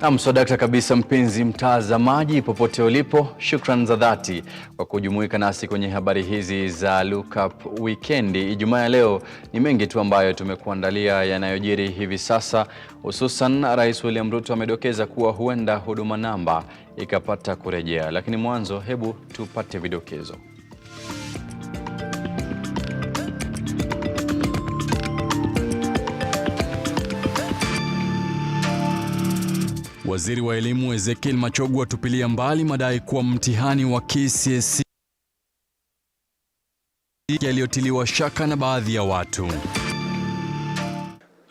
Msodakta kabisa mpenzi mtazamaji popote ulipo, shukran za dhati kwa kujumuika nasi kwenye habari hizi za Lookup Weekendi. Ijumaa ya leo ni mengi tu ambayo tumekuandalia yanayojiri hivi sasa, hususan Rais William Ruto amedokeza kuwa huenda huduma namba ikapata kurejea. Lakini mwanzo hebu tupate vidokezo. Waziri wa Elimu Ezekiel Machogu atupilia mbali madai kuwa mtihani wa KCSE yaliyotiliwa shaka na baadhi ya watu.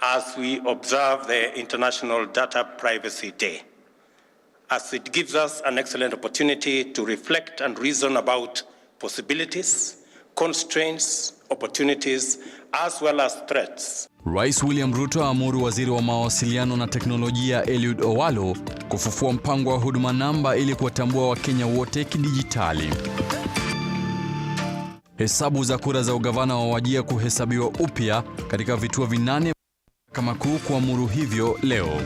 As we observe the International Data Privacy Day, as it gives us an excellent opportunity to reflect and reason about possibilities, constraints, opportunities, as well as threats. Rais William Ruto amuru waziri wa mawasiliano na teknolojia Eliud Owalo kufufua mpango wa huduma namba ili kuwatambua Wakenya wote kidijitali. Hesabu za kura za ugavana wa Wajir kuhesabiwa upya katika vituo 8 kama kuu kuamuru hivyo leo.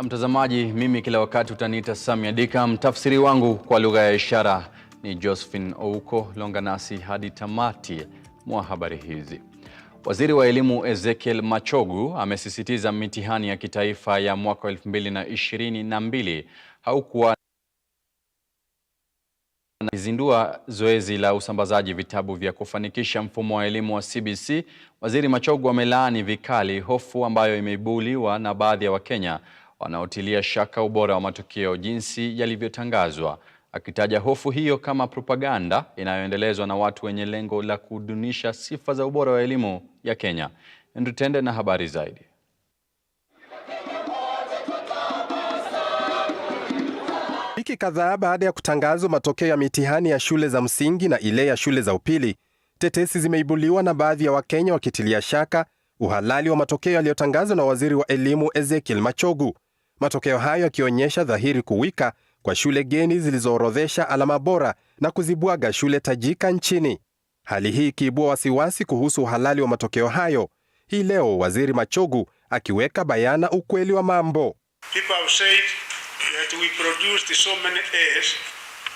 Mtazamaji, mimi kila wakati utaniita Sammy Adika. Mtafsiri wangu kwa lugha ya ishara ni Josephine Ouko. Longa nasi hadi tamati mwa habari hizi. Waziri wa Elimu Ezekiel Machogu amesisitiza mitihani ya kitaifa ya mwaka 2022 haukuwa Zindua zoezi la usambazaji vitabu vya kufanikisha mfumo wa elimu wa CBC. Waziri Machogu amelaani vikali hofu ambayo imeibuliwa na baadhi ya Wakenya wanaotilia shaka ubora wa matokeo jinsi yalivyotangazwa, akitaja hofu hiyo kama propaganda inayoendelezwa na watu wenye lengo la kudunisha sifa za ubora wa elimu ya Kenya. Endutende na habari zaidi. Wiki kadhaa baada ya kutangazwa matokeo ya mitihani ya shule za msingi na ile ya shule za upili, tetesi zimeibuliwa na baadhi ya Wakenya wakitilia shaka uhalali wa matokeo yaliyotangazwa na waziri wa elimu Ezekiel Machogu. Matokeo hayo yakionyesha dhahiri kuwika kwa shule geni zilizoorodhesha alama bora na kuzibwaga shule tajika nchini. Hali hii ikiibua wasiwasi kuhusu uhalali wa matokeo hayo. Hii leo waziri Machogu akiweka bayana ukweli wa mambo. People have said that we produced so many A's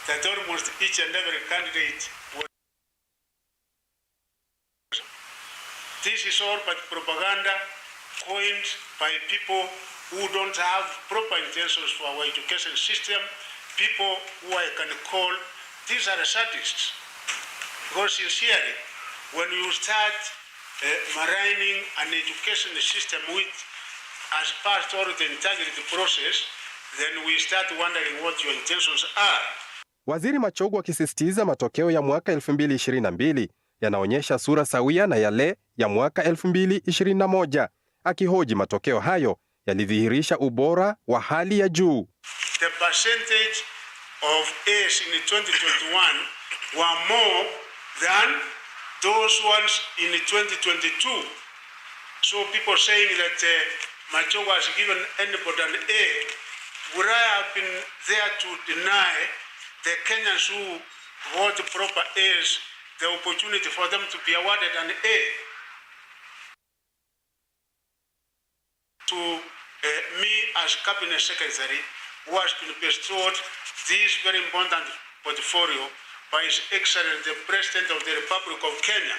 that almost each and every candidate was... This is all but propaganda coined by people who don't have proper intentions for our education system, people who I can call, these are sadists. Because sincerely, when you start maligning an education system which has passed all the integrity process, then we start wondering what your intentions are. Waziri Machogu akisisitiza matokeo ya mwaka 2022 yanaonyesha sura sawia na yale ya mwaka 2021, akihoji matokeo hayo yalidhihirisha ubora wa hali ya juu. The percentage of A's in 2021 were more than those ones in 2022. So people saying that Machogu has given anybody an A, would I have been there to deny the Kenyans who hold proper A's the opportunity for them to be awarded an A? To me as Cabinet Secretary, who has been bestowed this very important portfolio by His Excellency the President of the Republic of Kenya.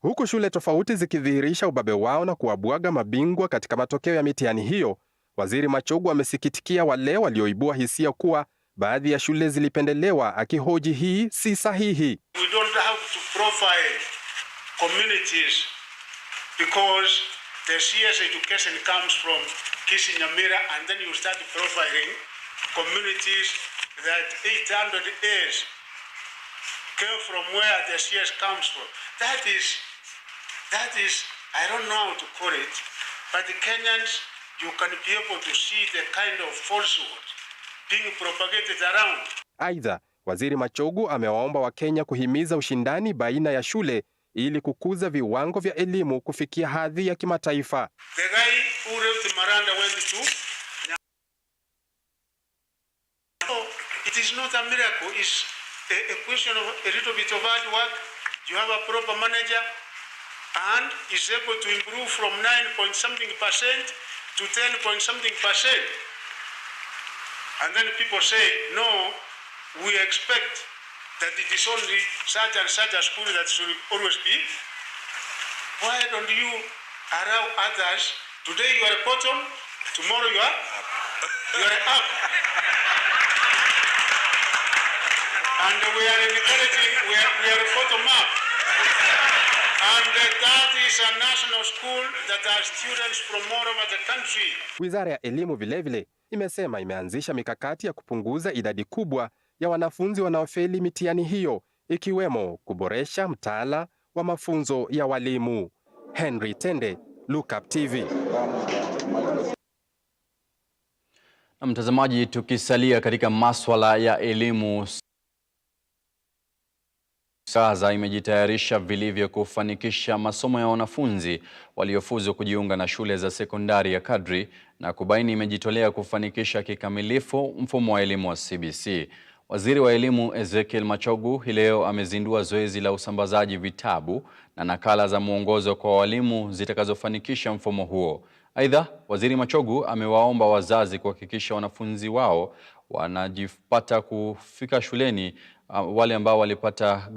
Huku shule tofauti zikidhihirisha ubabe wao na kuwabwaga mabingwa katika matokeo ya mitihani hiyo, waziri Machogu amesikitikia wale walioibua hisia kuwa baadhi ya shule zilipendelewa, akihoji hii si sahihi. We don't have to profile communities because the CS education comes from Kisinyamira, and then you start profiling communities that 800 A's came from where the CS comes from. That is, I don't know how to call it, but the Kenyans, you can be able to see the kind of falsehood being propagated around. Aidha, waziri Machogu amewaomba Wakenya kuhimiza ushindani baina ya shule ili kukuza viwango vya elimu kufikia hadhi ya kimataifa. The guy who left Maranda went to... No, it is not a miracle. It's a question of a little bit of hard work, you have a proper manager, and is able to improve from 9-point-something% to 10-point-something%. And then people say, no, we expect that it is only such and such a school that should always be. Why don't you allow others? Today you are bottom, tomorrow you are up. And we are encouraging, we are bottom up. And that is a national school that has students from all over the country. Wizara ya Elimu vilevile imesema imeanzisha mikakati ya kupunguza idadi kubwa ya wanafunzi wanaofeli mitihani hiyo, ikiwemo kuboresha mtaala wa mafunzo ya walimu. Henry Tende, Lookup TV. Na mtazamaji, tukisalia katika masuala ya elimu, sasa imejitayarisha vilivyo kufanikisha masomo ya wanafunzi waliofuzu kujiunga na shule za sekondari ya kadri na kubaini imejitolea kufanikisha kikamilifu mfumo wa elimu wa CBC. Waziri wa Elimu Ezekiel Machogu hii leo amezindua zoezi la usambazaji vitabu na nakala za mwongozo kwa walimu zitakazofanikisha mfumo huo. Aidha, Waziri Machogu amewaomba wazazi kuhakikisha wanafunzi wao wanajipata kufika shuleni. Wale ambao walipata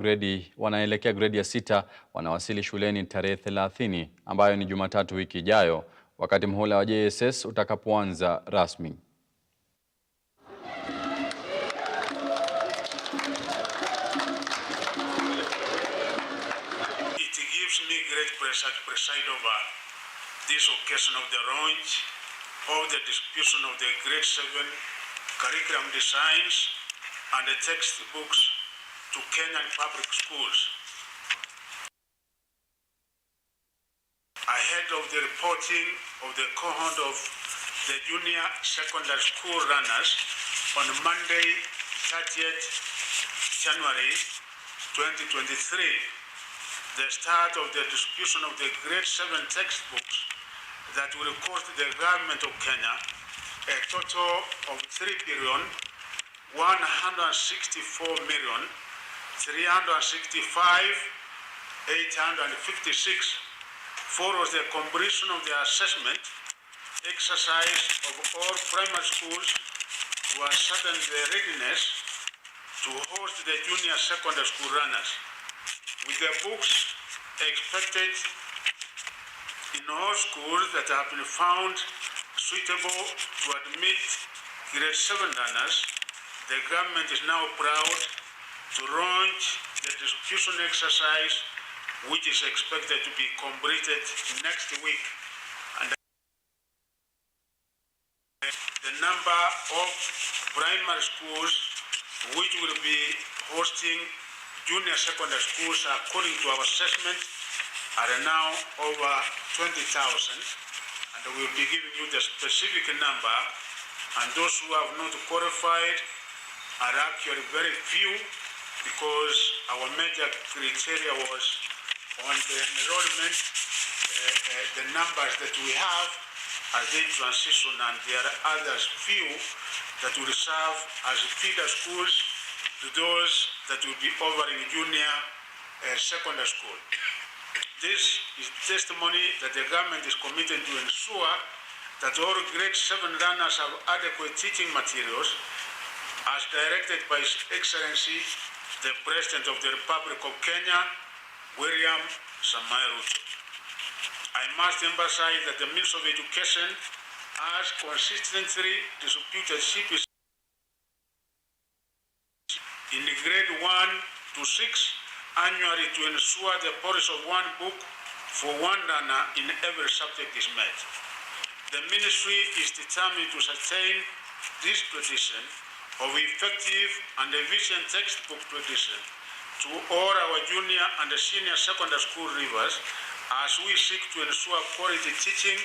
wanaelekea gredi ya 6 wanawasili shuleni tarehe 30 ambayo ni Jumatatu wiki ijayo, wakati mhula wa JSS utakapoanza rasmi. It gives me great pleasure to preside over this occasion of the launch of the distribution of the grade 7 curriculum designs and the textbooks to Kenyan public schools. Ahead of the reporting of the cohort of the junior secondary school runners on Monday, 30th January 2023, the start of the distribution of the grade 7 textbooks that will cost the government of Kenya a total of 3,164,365,856 follows the completion of the assessment exercise of all primary schools to ascertain their readiness to host the junior secondary school runners, with the books expected in all schools that have been found suitable to admit grade 7 runners. The government is now proud to launch the distribution exercise, which is expected to be completed next week. And the number of primary schools which will be hosting junior secondary schools, according to our assessment, are now over 20,000, and we will be giving you the specific number. And those who have not qualified are actually very few, because our major criteria was on the enrollment, the numbers that we have as they transition, and there are others few that will serve as feeder schools to those that will be offering junior secondary school. This is testimony that the government is committed to ensure that all grade 7 runners have adequate teaching materials as directed by His Excellency, the President of the Republic of Kenya, William Samoei Ruto. I must emphasize that the Ministry of Education has consistently distributed CBC in grade 1 to 6 annually to ensure the policy of one book for one runner in every subject is met. The ministry is determined to sustain this tradition of effective and efficient textbook production to all our junior and senior secondary school leavers, as we seek to ensure quality teaching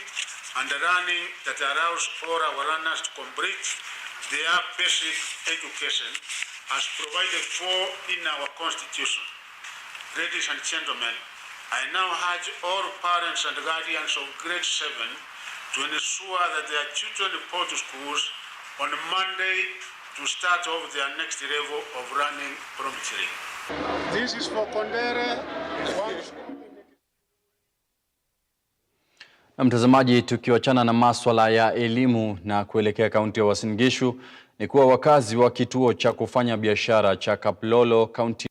and learning that allows all our runners to complete their basic education as provided for in our Constitution. Ladies and gentlemen, I now urge all parents and guardians of grade 7 to ensure that their children report to schools on Monday to start off their next level of running promptly. This is for Kondere. Na mtazamaji, tukiwachana na maswala ya elimu na kuelekea kaunti ya Uasin Gishu, ni kuwa wakazi wa kituo cha kufanya biashara cha Kaplolo kaunti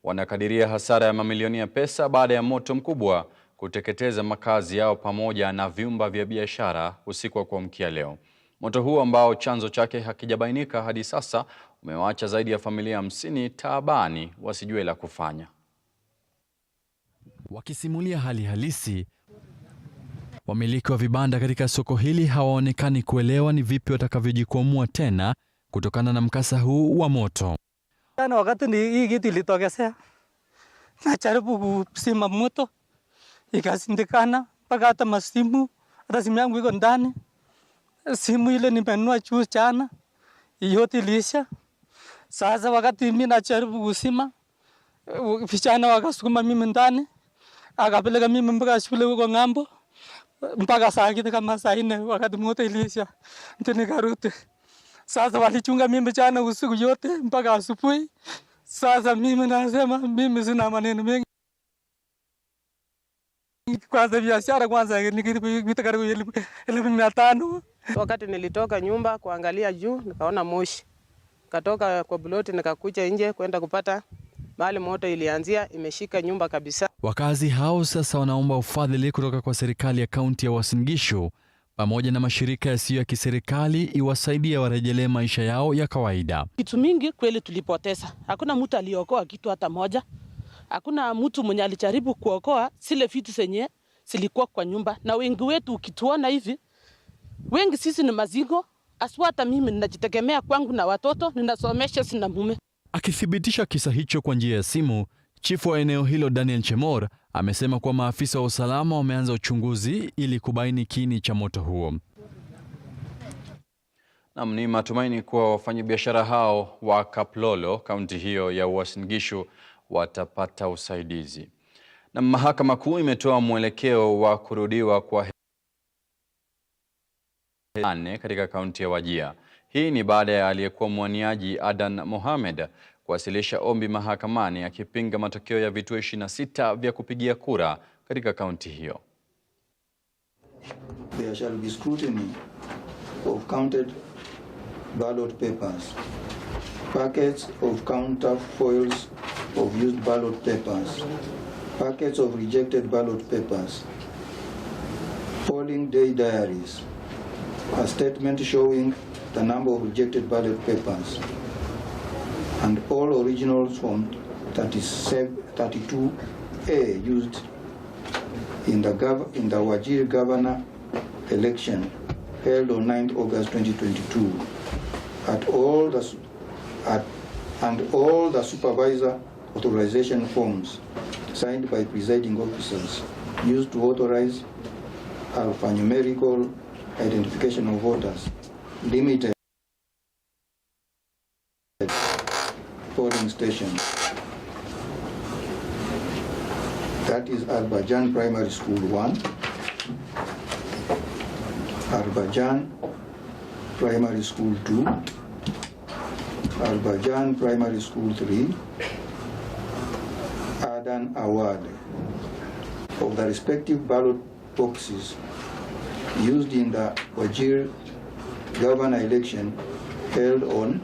wanakadiria hasara ya mamilioni ya pesa baada ya moto mkubwa kuteketeza makazi yao pamoja na vyumba vya biashara usiku wa kuamkia leo. Moto huu ambao chanzo chake hakijabainika hadi sasa umewaacha zaidi ya familia 50 taabani wasijue la kufanya. Wakisimulia hali halisi, wamiliki wa vibanda katika soko hili hawaonekani kuelewa ni vipi watakavyojikwamua tena kutokana na mkasa huu wa moto. Jana wakati hii kitu ilitokea, najaribu kuzima moto, ikashindikana, mpaka hata masimu, hata simu yangu iko ndani. Simu ile nimenunua juzi jana, yote iliisha. Sasa wakati mimi najaribu kuzima, vijana wakasukuma mimi ndani, akapeleka mimi mpaka shule huko ng'ambo, mpaka saa kitu kama saa 4 wakati moto iliisha, ndio nikarudi. Sasa walichunga mimi jana usiku yote mpaka asubuhi. Sasa mimi nasema mimi sina maneno mengi. Kwanza biashara kwanza nikipita karibu 1500. Wakati nilitoka nyumba kuangalia juu nikaona moshi. Katoka kwa buloti nikakuja nje kwenda kupata mahali moto ilianzia, imeshika nyumba kabisa. Wakazi hao sasa wanaomba ufadhili kutoka kwa serikali ya kaunti ya Uasin Gishu pamoja na mashirika yasiyo ya kiserikali iwasaidie warejelee maisha yao ya kawaida. Kitu mingi kweli tulipoteza. Hakuna mtu aliokoa kitu hata moja. Hakuna mtu mwenye alijaribu kuokoa zile vitu zenye zilikuwa kwa nyumba. Na wengi wetu ukituona hivi, wengi sisi ni mazigo. Aswa hata mimi ninajitegemea kwangu na watoto, ninasomesha sina mume. Akithibitisha kisa hicho kwa njia ya simu, chifu wa eneo hilo Daniel Chemor amesema kuwa maafisa wa usalama wameanza uchunguzi ili kubaini kiini cha moto huo. Naam, ni matumaini kuwa wafanyabiashara hao wa Kaplolo kaunti hiyo ya Uasin Gishu watapata usaidizi. Na mahakama kuu imetoa mwelekeo wa kurudiwa kwa Nane katika kaunti ya Wajir. Hii ni baada ya aliyekuwa mwaniaji Adan Mohamed kuwasilisha ombi mahakamani akipinga matokeo ya vituo 26 vya kupigia kura katika kaunti hiyo. There shall be scrutiny of counted ballot papers, packets of counterfoils of used ballot papers, packets of rejected ballot papers, polling day diaries, a statement showing the number of rejected ballot papers, and all originals from 32A used in the Wajir governor election held on 9th August 2022, and all the supervisor authorization forms signed by presiding officers used to authorize alphanumerical identification of voters, limited polling stations. That is Arbajan Primary School 1, Arbajan Primary School 2, Arbajan Primary School 3, Adan Award of the respective ballot boxes used in the Wajir governor election held on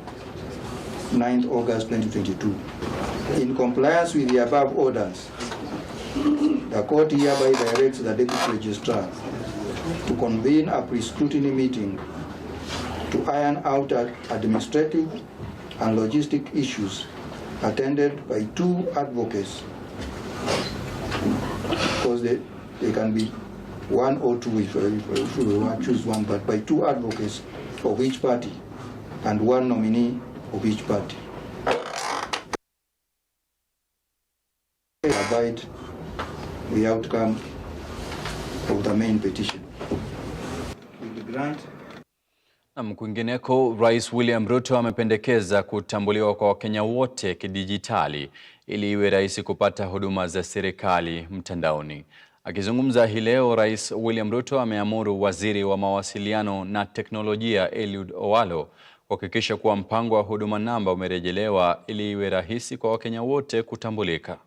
9th August 2022. In compliance with the above orders, the court hereby directs the Deputy Registrar to convene a pre-scrutiny meeting to iron out administrative and logistic issues attended by 2 advocates, because they can be 1 or 2 if we choose one, but by 2 advocates of each party and 1 nominee of each party. Abide the outcome of the main petition. With the grant. Na kwingineko, Rais William Ruto amependekeza kutambuliwa kwa Wakenya wote kidijitali ili iwe rahisi kupata huduma za serikali mtandaoni. Akizungumza hii leo, Rais William Ruto ameamuru Waziri wa Mawasiliano na Teknolojia Eliud Owalo kuhakikisha kuwa mpango wa huduma namba umerejelewa ili iwe rahisi kwa Wakenya wote kutambulika.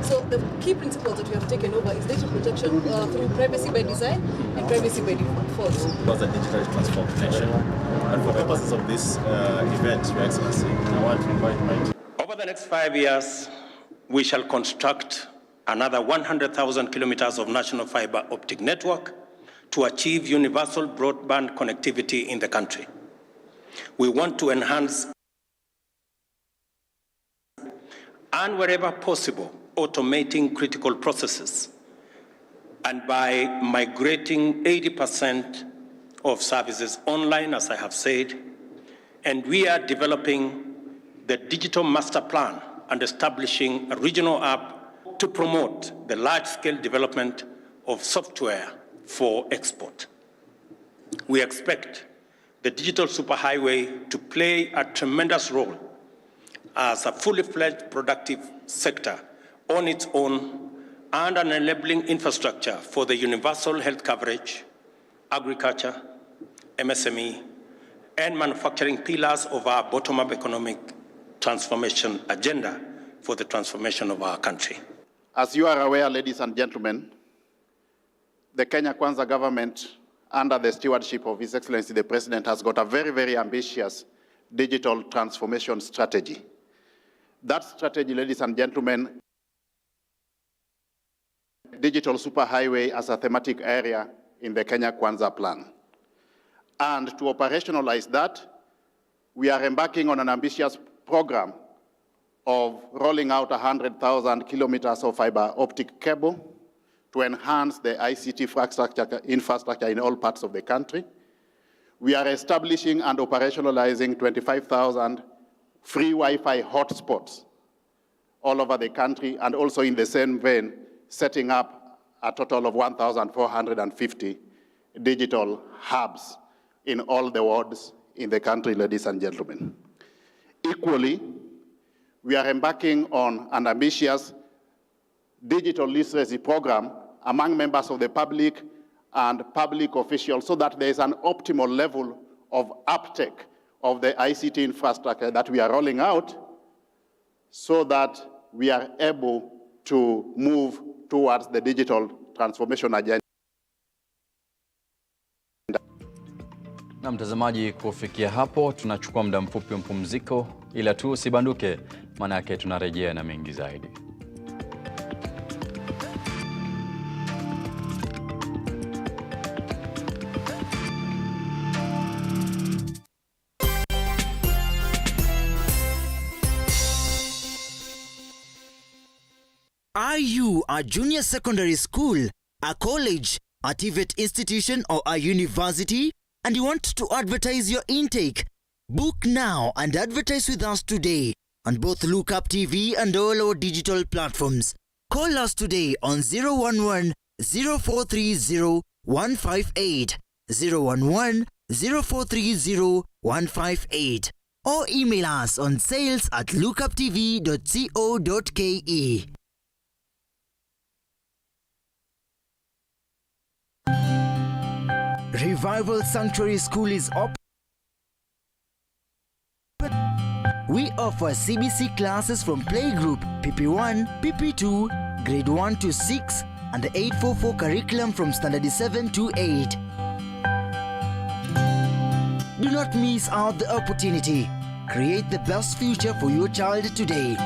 So the key principles that we have taken over is data protection through privacy by design and privacy by default. Was a digital transformation, and for purposes of this event, Your Excellency, I want to invite my... Over the next 5 years, we shall construct another 100,000 kilometers of national fiber optic network to achieve universal broadband connectivity in the country. We want to enhance and wherever possible, automating critical processes, and by migrating 80% of services online, as I have said, and we are developing the digital master plan and establishing a regional app to promote the large-scale development of software for export. We expect the digital superhighway to play a tremendous role as a fully fledged productive sector on its own and an enabling infrastructure for the universal health coverage, agriculture, MSME, and manufacturing pillars of our bottom-up economic transformation agenda for the transformation of our country. As you are aware, ladies and gentlemen, the Kenya Kwanza government, under the stewardship of His Excellency the President, has got a very, very ambitious digital transformation strategy. That strategy, ladies and gentlemen, digital superhighway as a thematic area in the Kenya Kwanza plan. And to operationalize that, we are embarking on an ambitious program of rolling out 100,000 kilometers of fiber optic cable to enhance the ICT infrastructure in all parts of the country. We are establishing and operationalizing 25,000 free Wi-Fi hotspots all over the country, and also in the same vein, setting up a total of 1,450 digital hubs in all the wards in the country, ladies and gentlemen. Equally, we are embarking on an ambitious digital literacy program among members of the public and public officials so that there is an optimal level of uptake of the ICT infrastructure that we are rolling out so that we are able to move towards the digital transformation agenda. Na mtazamaji, kufikia hapo tunachukua muda mfupi wa mpumziko, ila tu usibanduke, maana yake tunarejea na mengi zaidi. Are you a junior secondary school, a college, a TVET institution, or a university, and you want to advertise your intake? Book now and advertise with us today on both Lookup TV and all our digital platforms. Call us today on 011 0430 158, 011 0430 158, or email us on sales@lookuptv.co.ke. Revival Sanctuary School is open. We offer CBC classes from playgroup, PP1, PP2, grade 1 to 6, and the 844 curriculum from standard 7 to 8. Do not miss out the opportunity. Create the best future for your child today.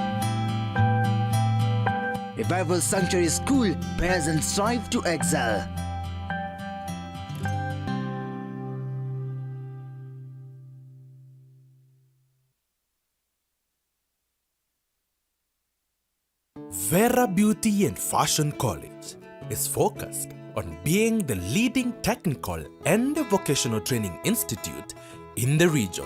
Revival Sanctuary School prepares and strive to excel. Vera Beauty and Fashion College is focused on being the leading technical and vocational training institute in the region.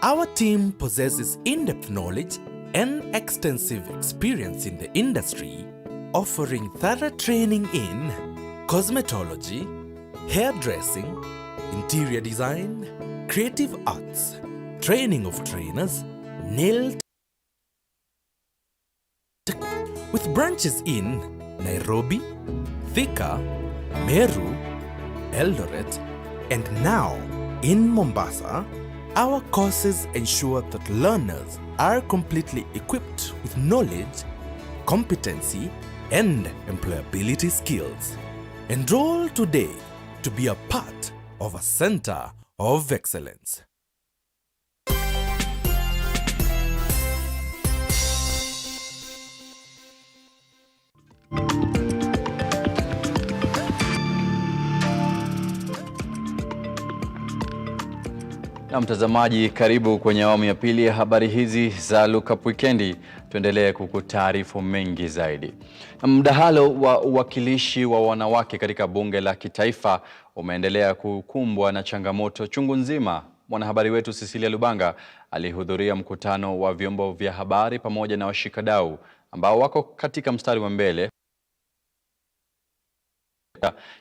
Our team possesses in-depth knowledge and extensive experience in the industry, offering thorough training in cosmetology, hairdressing, interior design, creative arts, training of trainers, nail with branches in Nairobi, Thika, Meru, Eldoret, and now in Mombasa, our courses ensure that learners are completely equipped with knowledge, competency, and employability skills. Enroll today to be a part of a center of excellence. Na mtazamaji, karibu kwenye awamu ya pili ya habari hizi za Lookup Weekendi. Tuendelee kukutaarifu mengi zaidi. Mdahalo wa uwakilishi wa wanawake katika bunge la kitaifa umeendelea kukumbwa na changamoto chungu nzima. Mwanahabari wetu Cecilia Lubanga alihudhuria mkutano wa vyombo vya habari pamoja na washikadau ambao wako katika mstari wa mbele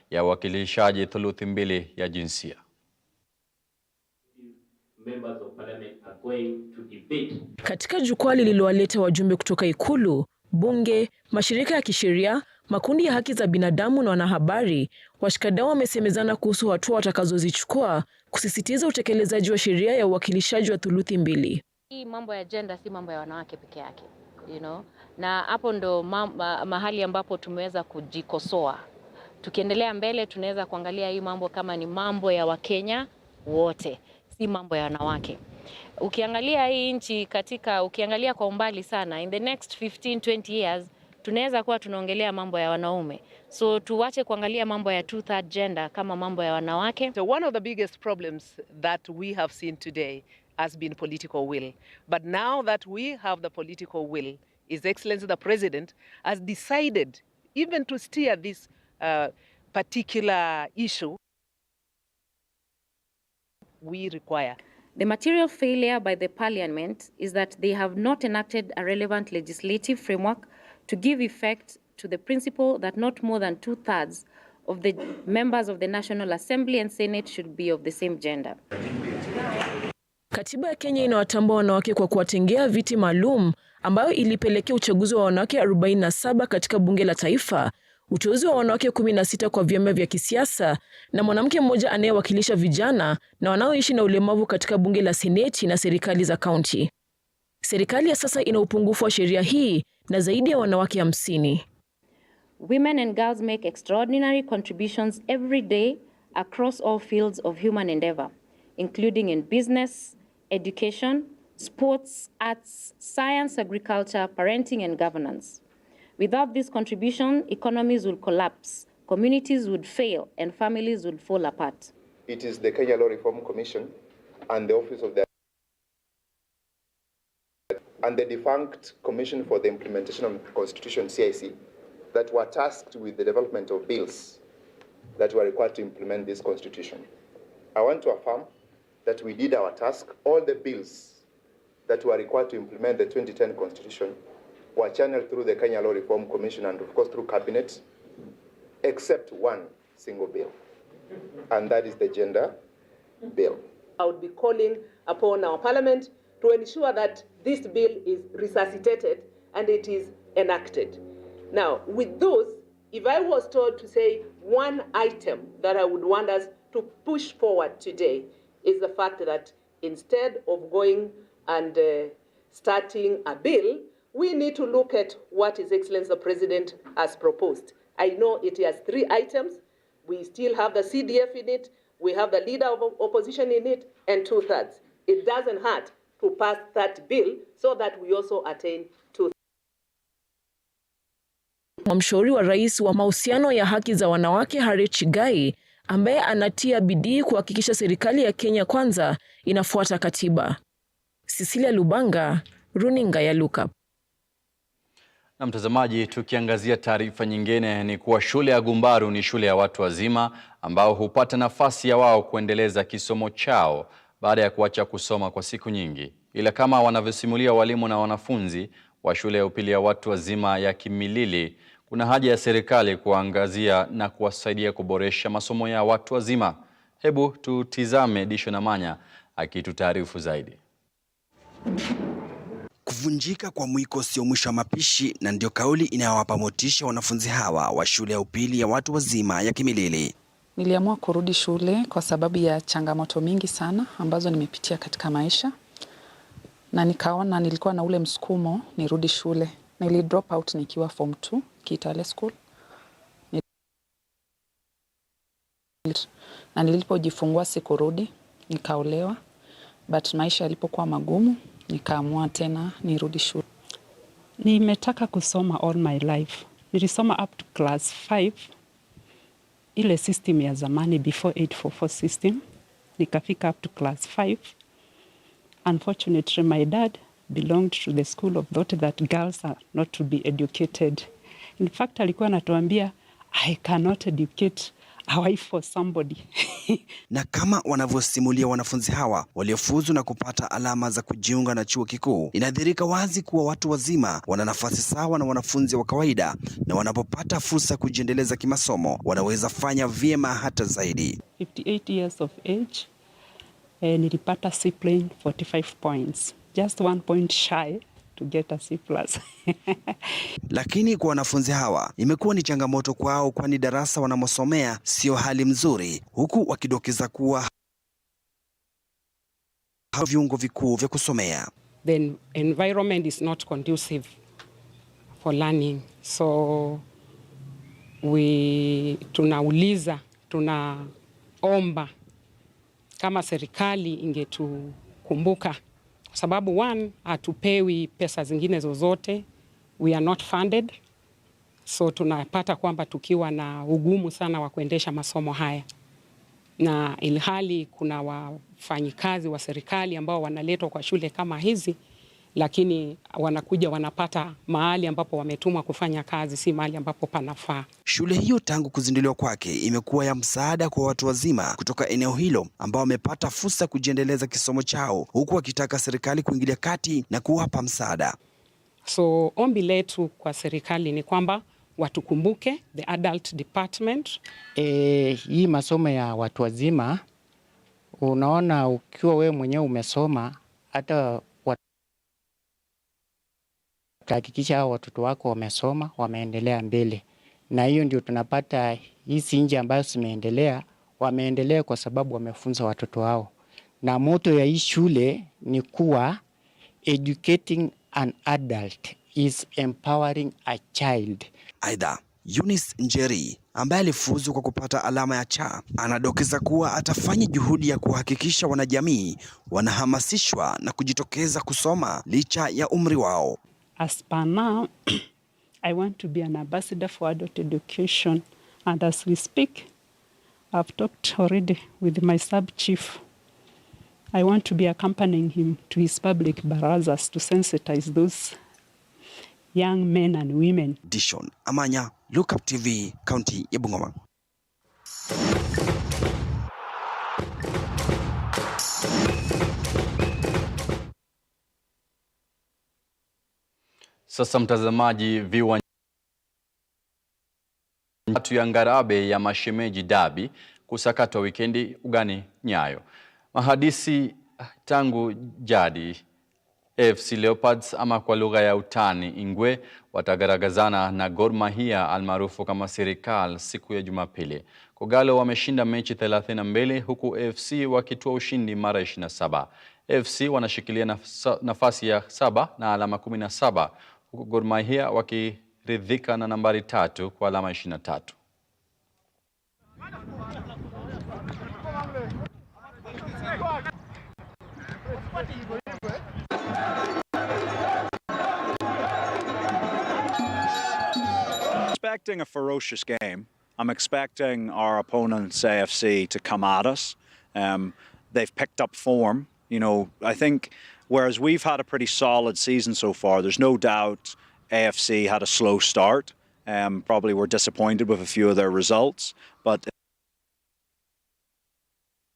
ya uwakilishaji thuluthi mbili ya jinsia. Katika jukwaa lililowaleta wajumbe kutoka Ikulu, bunge, mashirika ya kisheria, makundi ya haki za binadamu na wanahabari, washikadau wamesemezana kuhusu hatua watakazozichukua kusisitiza utekelezaji wa sheria ya uwakilishaji wa thuluthi mbili. Hii mambo ya gender si mambo ya wanawake peke yake, na hapo ndo mahali ambapo tumeweza kujikosoa. Tukiendelea mbele tunaweza kuangalia hii mambo kama ni mambo ya Wakenya wote, si mambo ya wanawake. Ukiangalia hii nchi ukiangalia kwa umbali sana, in the next 15-20 years tunaweza kuwa tunaongelea mambo ya wanaume. So tuache kuangalia mambo ya two-third gender kama mambo ya wanawake. So one of the biggest problems that we have seen today has been political will. But now that we have the political will, His Excellency the President has decided even to steer this particular issue we require. The material failure by the Parliament is that they have not enacted a relevant legislative framework to give effect to the principle that not more than 2/3 of the members of the National Assembly and Senate should be of the same gender. Katiba ya Kenya inawatambua wanawake kwa kuwatengea viti maalum ambayo ilipelekea uchaguzi wa wanawake 47 katika bunge la taifa, uteuzi wa wanawake 16 kwa vyama vya kisiasa na mwanamke mmoja anayewakilisha vijana na wanaoishi na ulemavu katika bunge la seneti na serikali za kaunti. Serikali ya sasa ina upungufu wa sheria hii na zaidi ya wanawake 50. Women and girls make extraordinary contributions every day across all fields of human endeavor, including in business, education, sports, arts, science, agriculture, parenting and governance. Without this contribution, economies will collapse, communities would fail, and families would fall apart. It is the Kenya Law Reform Commission and the Office of the defunct Commission for the Implementation of the Constitution, CIC, that were tasked with the development of bills that were required to implement this Constitution. I want to affirm that we did our task. All the bills that were required to implement the 2010 Constitution were channeled through the Kenya Law Reform Commission and of course through Cabinet, except one single bill, and that is the gender bill. I would be calling upon our Parliament to ensure that this bill is resuscitated and it is enacted. Now, with those, if I was told to say one item that I would want us to push forward today is the fact that instead of going and starting a bill, we need to look at what His Excellency the President has proposed. I know it has 3 items. We still have the CDF in it, we have the leader of opposition in it, and 2/3. It doesn't hurt to pass that bill so that we also attain 2/3. Mshauri wa rais wa mahusiano ya haki za wanawake Harriet Chigai, ambaye anatia bidii kuhakikisha serikali ya Kenya kwanza inafuata katiba. Cecilia Lubanga, runinga ya Lookup. Na mtazamaji, tukiangazia taarifa nyingine ni kuwa shule ya Gumbaru ni shule ya watu wazima ambao hupata nafasi ya wao kuendeleza kisomo chao baada ya kuacha kusoma kwa siku nyingi. Ila kama wanavyosimulia walimu na wanafunzi wa shule ya upili ya watu wazima ya Kimilili, kuna haja ya serikali kuangazia na kuwasaidia kuboresha masomo ya watu wazima. Hebu tutizame Disho na Manya akitutaarifu zaidi. Kuvunjika kwa mwiko sio mwisho wa mapishi, na ndio kauli inayowapa motisha wanafunzi hawa wa shule ya upili ya watu wazima ya Kimilili. Niliamua kurudi shule kwa sababu ya changamoto mingi sana ambazo nimepitia katika maisha, na nikaona nilikuwa na ule msukumo nirudi shule. Nili drop out nikiwa form 2 Kitale School. Na nilipojifungua sikurudi, nikaolewa, but maisha yalipokuwa magumu nikaamua tena nirudi shule. Nimetaka kusoma all my life. Nilisoma up to class 5, ile system ya zamani before 844 system. Nikafika up to class 5. Unfortunately, my dad belonged to the school of thought that girls are not to be educated. In fact, alikuwa anatuambia, I cannot educate a wife for somebody. Na kama wanavyosimulia wanafunzi hawa waliofuzu na kupata alama za kujiunga na chuo kikuu, inadhihirika wazi kuwa watu wazima wana nafasi sawa na wanafunzi wa kawaida, na wanapopata fursa kujiendeleza kimasomo wanaweza fanya vyema hata zaidi. 58 years of age, nilipata C plane 45 points. Just 1 point shy to get a C+. Lakini kwa wanafunzi hawa imekuwa ni changamoto kwao, kwani darasa wanamosomea sio hali mzuri, huku wakidokeza kuwa viungo vikuu vya kusomea. The environment is not conducive for learning. So tunaomba kama serikali ingetukumbuka, kwa sababu one, hatupewi pesa zingine zozote, we are not funded, so tunapata kwamba tukiwa na ugumu sana wa kuendesha masomo haya, na ilhali kuna wafanyikazi wa serikali ambao wanaletwa kwa shule kama hizi, lakini wanakuja wanapata mahali ambapo wametumwa kufanya kazi, si mahali ambapo panafaa. Shule hiyo tangu kuzinduliwa kwake imekuwa ya msaada kwa watu wazima kutoka eneo hilo ambao wamepata fursa kujiendeleza kisomo chao, huku wakitaka serikali kuingilia kati na kuwapa msaada. So ombi letu kwa serikali ni kwamba watukumbuke, the adult department. Hii masomo ya watu wazima, unaona ukiwa wewe mwenyewe umesoma, hata hakikisha watoto wako wamesoma, wameendelea mbele. Na hiyo ndio tunapata hizi nchi ambazo zimeendelea, wameendelea kwa sababu wamefunza watoto wao. Na moto ya hii shule ni kuwa educating an adult is empowering a child. Aidha, Eunice Njeri ambaye alifuzu kwa kupata alama ya C anadokeza kuwa atafanya juhudi ya kuhakikisha wanajamii wanahamasishwa na kujitokeza kusoma licha ya umri wao. As per now, I want to be an ambassador for adult education, and as we speak, I've talked already with my sub-chief. I want to be accompanying him to his public barazas to sensitize those young men and women. Dishon Amanya, Lookup TV, County ya Bungoma. Sasa mtazamaji, viwanja ya ngarabe ya mashemeji dabi kusakatwa wikendi ugani Nyayo. Mahadisi tangu jadi AFC Leopards ama kwa lugha ya utani Ingwe watagaragazana na Gor Mahia almaarufu kama Serikal siku ya Jumapili. Kogalo wameshinda mechi 32 huku AFC wakitoa ushindi mara 27. AFC wanashikilia nafasi ya 7 na alama 17 huku Gor Mahia wakiridhika na nambari 3 kwa alama 23. Expecting a ferocious game. I'm expecting our opponents AFC to come at us. They've picked up form. You know, I think whereas we've had a pretty solid season so far, there's no doubt AFC had a slow start. Probably were disappointed with a few of their results, but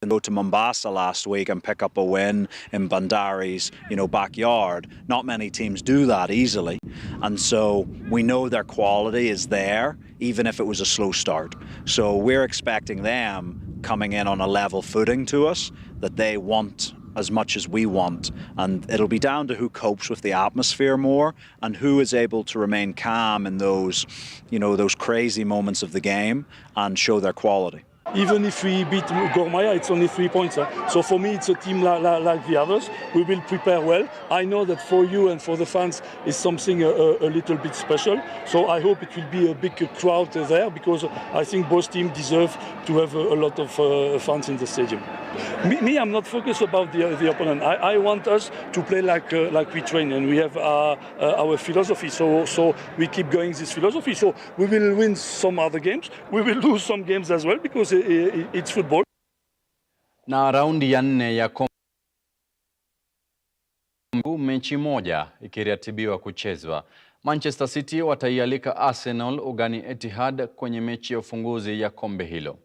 go to Mombasa last week and pick up a win in Bandari's, backyard. Not many teams do that easily, and so we know their quality is there, even if it was a slow start. So we're expecting them coming in on a level footing to us, that they want as much as we want, and it'll be down to who copes with the atmosphere more and who is able to remain calm in those, those crazy moments of the game and show their quality. Even if we beat Gormaya, it's only 3 points. So for me, it's a team like the others. We will prepare well. I know that for you and for the fans, it's something a little bit special. So I hope it will be a big crowd there, because I think both teams deserve to have a lot of fans in the stadium. Me, I'm not focused about the opponent. I want us to play like we train, and we have our philosophy. So we keep going this philosophy. So we will win some other games. We will lose some games as well, because it's football. Na raundi ya 4 ya kombe, mechi moja ikiratibiwa kuchezwa. Manchester City wataialika Arsenal ugani Etihad kwenye mechi ya ufunguzi ya kombe hilo.